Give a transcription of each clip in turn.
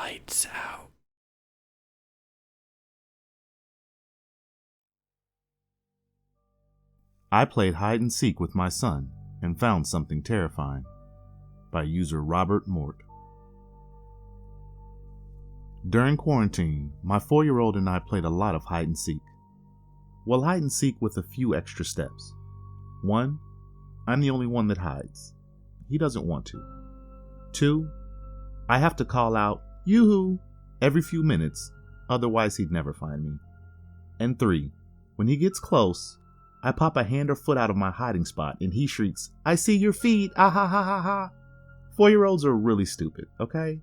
Lights out. I played hide and seek with my son and found something terrifying. By user Robert Mort. During quarantine, my 4-year-old and I played a lot of hide and seek. Well, hide and seek with a few extra steps. 1, I'm the only one that hides. He doesn't want to. 2, I have to call out, "Yoo-hoo," every few minutes, otherwise he'd never find me. And 3, when he gets close, I pop a hand or foot out of my hiding spot and he shrieks, "I see your feet, ah ha ha ha ha." 4-year-olds are really stupid, okay?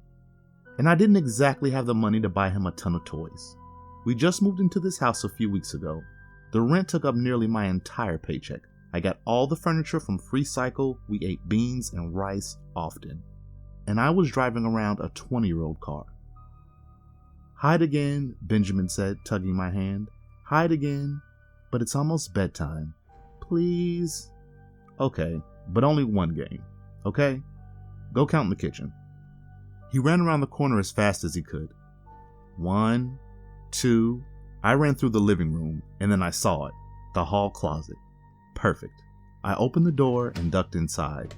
And I didn't exactly have the money to buy him a ton of toys. We just moved into this house a few weeks ago. The rent took up nearly my entire paycheck. I got all the furniture from Free Cycle, we ate beans and rice often. And I was driving around a 20-year-old car. "Hide again," Benjamin said, tugging my hand. "Hide again, but it's almost bedtime. Please." "Okay, but only one game, okay? Go count in the kitchen." He ran around the corner as fast as he could. 1, 2, I ran through the living room, and then I saw it, the hall closet. Perfect. I opened the door and ducked inside.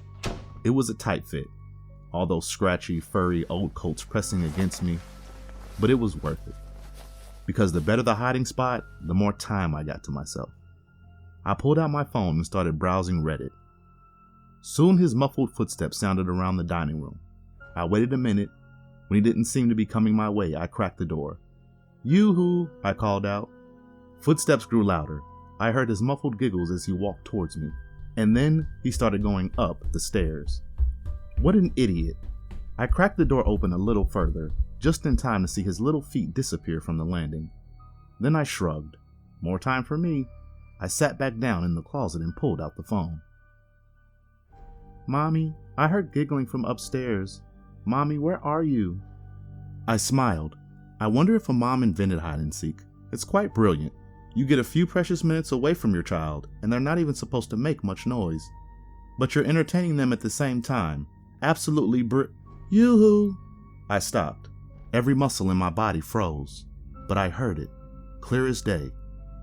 It was a tight fit, all those scratchy, furry old coats pressing against me, but it was worth it. Because the better the hiding spot, the more time I got to myself. I pulled out my phone and started browsing Reddit. Soon his muffled footsteps sounded around the dining room. I waited a minute. When he didn't seem to be coming my way, I cracked the door. "Yoo-hoo," I called out. Footsteps grew louder. I heard his muffled giggles as he walked towards me. And then he started going up the stairs. What an idiot. I cracked the door open a little further, just in time to see his little feet disappear from the landing. Then I shrugged. More time for me. I sat back down in the closet and pulled out the phone. "Mommy, I heard giggling from upstairs. Mommy, where are you?" I smiled. I wonder if a mom invented hide and seek. It's quite brilliant. You get a few precious minutes away from your child, and they're not even supposed to make much noise. But you're entertaining them at the same time. Absolutely Yoo-hoo! I stopped. Every muscle in my body froze. But I heard it, clear as day.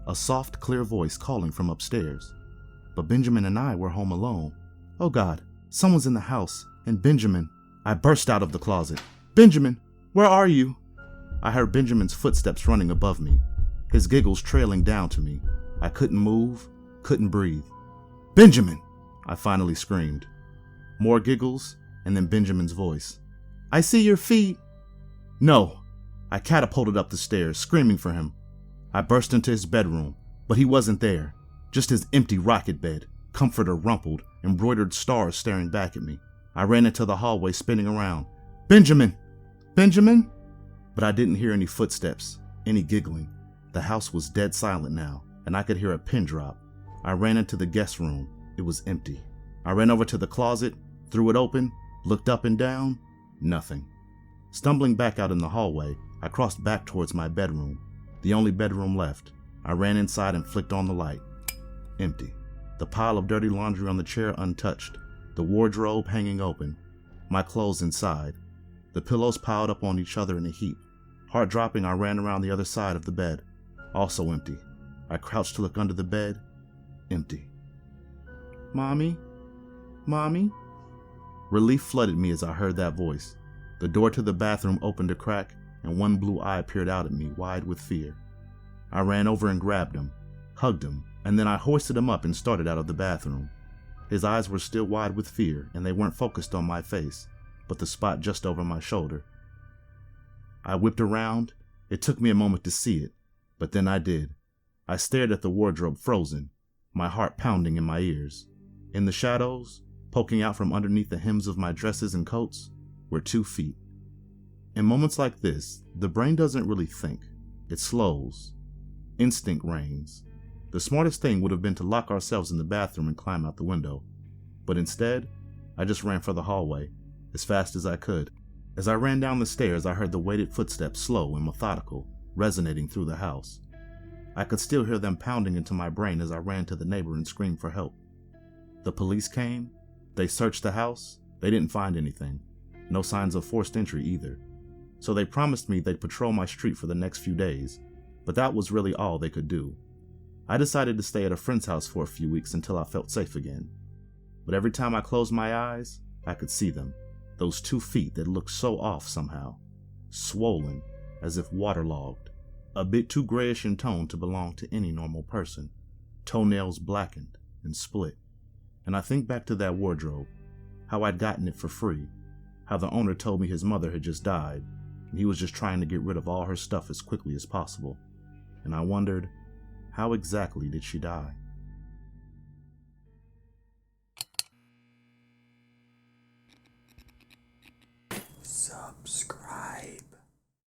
A soft, clear voice calling from upstairs. But Benjamin and I were home alone. Oh God, someone's in the house, and Benjamin. I burst out of the closet. "Benjamin, where are you?" I heard Benjamin's footsteps running above me, his giggles trailing down to me. I couldn't move, couldn't breathe. "Benjamin!" I finally screamed. More giggles, and then Benjamin's voice. "I see your feet." No! I catapulted up the stairs, screaming for him. I burst into his bedroom, but he wasn't there. Just his empty rocket bed, comforter rumpled, embroidered stars staring back at me. I ran into the hallway, spinning around. "Benjamin! Benjamin!" But I didn't hear any footsteps, any giggling. The house was dead silent now, and I could hear a pin drop. I ran into the guest room. It was empty. I ran over to the closet, threw it open, looked up and down. Nothing. Stumbling back out in the hallway, I crossed back towards my bedroom, the only bedroom left. I ran inside and flicked on the light. Empty. The pile of dirty laundry on the chair untouched. The wardrobe hanging open. My clothes inside. The pillows piled up on each other in a heap. Heart dropping, I ran around the other side of the bed. Also empty. I crouched to look under the bed. Empty. "Mommy? Mommy?" Relief flooded me as I heard that voice. The door to the bathroom opened a crack, and one blue eye peered out at me, wide with fear. I ran over and grabbed him, hugged him, and then I hoisted him up and started out of the bathroom. His eyes were still wide with fear, and they weren't focused on my face, but the spot just over my shoulder. I whipped around. It took me a moment to see it, but then I did. I stared at the wardrobe frozen, my heart pounding in my ears. In the shadows, poking out from underneath the hems of my dresses and coats, were 2 feet. In moments like this, the brain doesn't really think. It slows. Instinct reigns. The smartest thing would have been to lock ourselves in the bathroom and climb out the window. But instead, I just ran for the hallway, as fast as I could. As I ran down the stairs, I heard the weighted footsteps, slow and methodical, resonating through the house. I could still hear them pounding into my brain as I ran to the neighbor and screamed for help. The police came. They searched the house. They didn't find anything. No signs of forced entry either. so they promised me they'd patrol my street for the next few days, but that was really all they could do. I decided to stay at a friend's house for a few weeks until I felt safe again. But every time I closed my eyes, I could see them, those 2 feet that looked so off somehow, swollen, as if waterlogged, a bit too grayish in tone to belong to any normal person, toenails blackened and split. And I think back to that wardrobe, how I'd gotten it for free, how the owner told me his mother had just died, and he was just trying to get rid of all her stuff as quickly as possible. And I wondered, how exactly did she die?